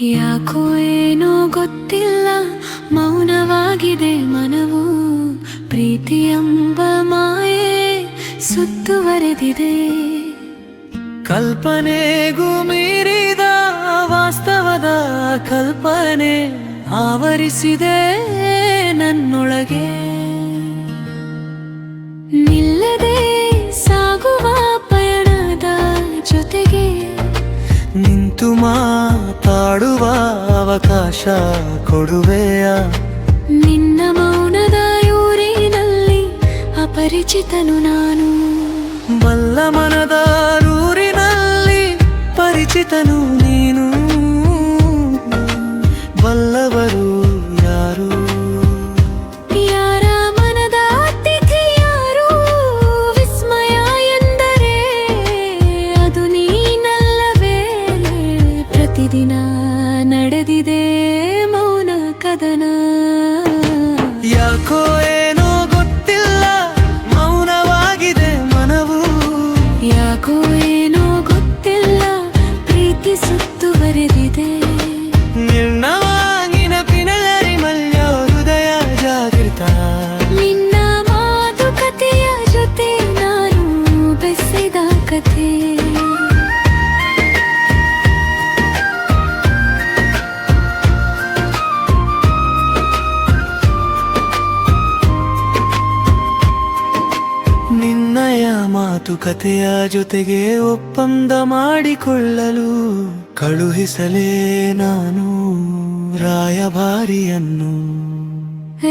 ಯಾಕೋ ಏನೋ ಗೊತ್ತಿಲ್ಲ, ಮೌನವಾಗಿದೆ ಮನವು. ಪ್ರೀತಿಯೆಂಬ ಮಾಯೆ ಸುತ್ತುವರೆದಿದೆ. ಕಲ್ಪನೆಗೂ ಮೀರಿದ ವಾಸ್ತವದ ಕಲ್ಪನೆ ಆವರಿಸಿದೆ ನನ್ನೊಳಗೆ. ನಿಲ್ಲದೆ ಸಾಗುವ ಪಯಣದ ಜೊತೆಗೆ ನಿಂತು ಮಾತಾಡುವ ಅವಕಾಶ ಕೊಡುವೆಯ. ನಿನ್ನ ಮೌನದ ಊರಿನಲ್ಲಿ ಅಪರಿಚಿತನು ನಾನು. ಬಲ್ಲ ಮನದ ಊರಿನಲ್ಲಿ ಪರಿಚಿತನು ನೀನು. ಬಲ್ಲವರು ಯಾರು? ಯಾರ ಮನದ ಅತಿಥಿ ಯಾರು? ವಿಸ್ಮಯ ಎಂದರೆ ಅದು ನೀನಲ್ಲವೇ? ಪ್ರತಿದಿನ ನಡೆದಿದೆ ಮೌನ ಕದನ. ಯಾಕೋ ಏನೋ ಗೊತ್ತಿಲ್ಲ, ಮೌನವಾಗಿದೆ ಮನವು. ಯಾಕೋ ಏನೋ ಗೊತ್ತಿಲ್ಲ, ಪ್ರೀತಿ ಸುತ್ತುವರೆದಿದೆ. ನಿರ್ಣವಾಗಿನ ಪಿನಲರಿ ಮಲ್ಯ ಹೃದಯ ಜಾಗೃತ. ನಿನ್ನ ಮಾತುಕತೆಯ ಜೊತೆ ನಾನು ಬೆಸೆದ ಕಥೆ. ನಿನ್ನಯ ಮಾತುಕತೆಯ ಜೊತೆಗೆ ಒಪ್ಪಂದ ಮಾಡಿಕೊಳ್ಳಲು ಕಳುಹಿಸಲೇ ನಾನು ರಾಯಭಾರಿಯನ್ನು.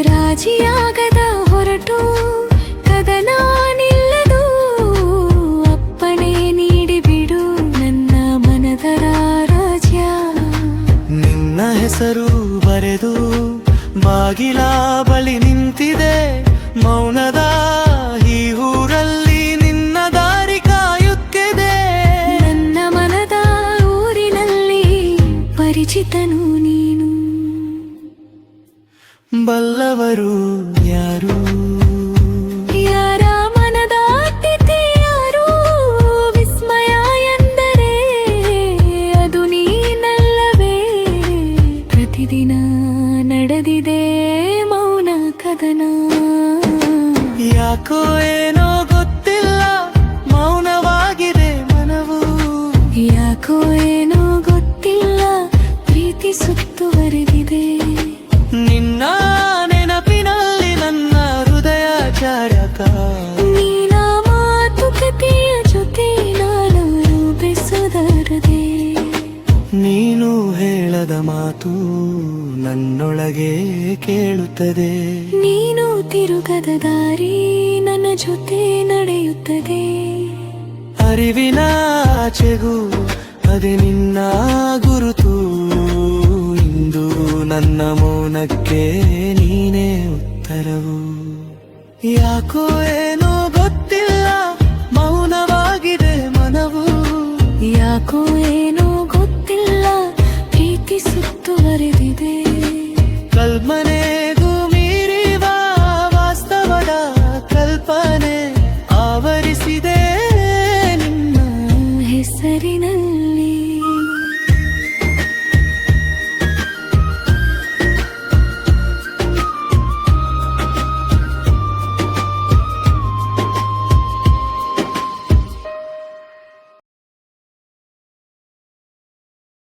ರಾಜಿಯಾಗದ ಹೊರಟು ಕದನ ನಿಲ್ಲದು. ಅಪ್ಪಣೆ ನೀಡಿಬಿಡು ನನ್ನ ಮನದ ರಾಜ್ಯ. ನಿನ್ನ ಹೆಸರು ಬರೆದು ಬಾಗಿಲ ಬಳಿ ನಿಂತಿದೆ. ಮೌನದ ಈ ಊರಲ್ಲಿ ನಿನ್ನ ದಾರಿ ಕಾಯುತ್ತಿದೆ. ನನ್ನ ಮನದ ಊರಿನಲ್ಲಿ ಪರಿಚಿತನು ನೀನು. ಬಲ್ಲವರು ಯಾರು? ಯಾರ ಮನದ ಅತಿಥಿ ಯಾರು? ವಿಸ್ಮಯ ಎಂದರೆ ಅದು ನೀನಲ್ಲವೇ? ಪ್ರತಿದಿನ ನಡೆದಿದೆ ಮೌನ ಕದನ. ಯಾಕೋ ಏನೋ ಗೊತ್ತಿಲ್ಲ, ಮೌನವಾಗಿದೆ ಮನವು. ಯಾಕೋ ಏನೋ ಗೊತ್ತಿಲ್ಲ, ಪ್ರೀತಿ ಸುತ್ತುವರೆದಿದೆ. ನಿನ್ನ ನೆನಪಿನಲ್ಲಿ ನನ್ನ ಹೃದಯ ಚಾರಕ. ನೀನ ಮಾತುಕತೆಯ ಜೊತೆ ನಾನು ಬೆಸೆದರದೆ. ನೀನು ಹೇಳದ ಮಾತು ನನ್ನೊಳಗೆ ಕೇಳುತ್ತದೆ. ನೀನು ತಿರುಗದ ದಾರಿ ನನ್ನ ಜೊತೆ ನಡೆಯುತ್ತದೆ. ಅರಿವಿನ ಆಚೆಗೂ ಅದೇ ನಿನ್ನ ಗುರುತು. ಇಂದು ನನ್ನ ಮೌನಕ್ಕೆ ನೀನೇ ಉತ್ತರವು. ಯಾಕೋ ಏನೋ ಗೊತ್ತಿಲ್ಲ, ಮೌನವಾಗಿದೆ ಮನವು. ಯಾಕೋ ಏನೋ ಗೊತ್ತಿಲ್ಲ, ಪ್ರೀತಿ ಸುತ್ತುವರೆದಿದೆ. ಕಲ್ಪನೆ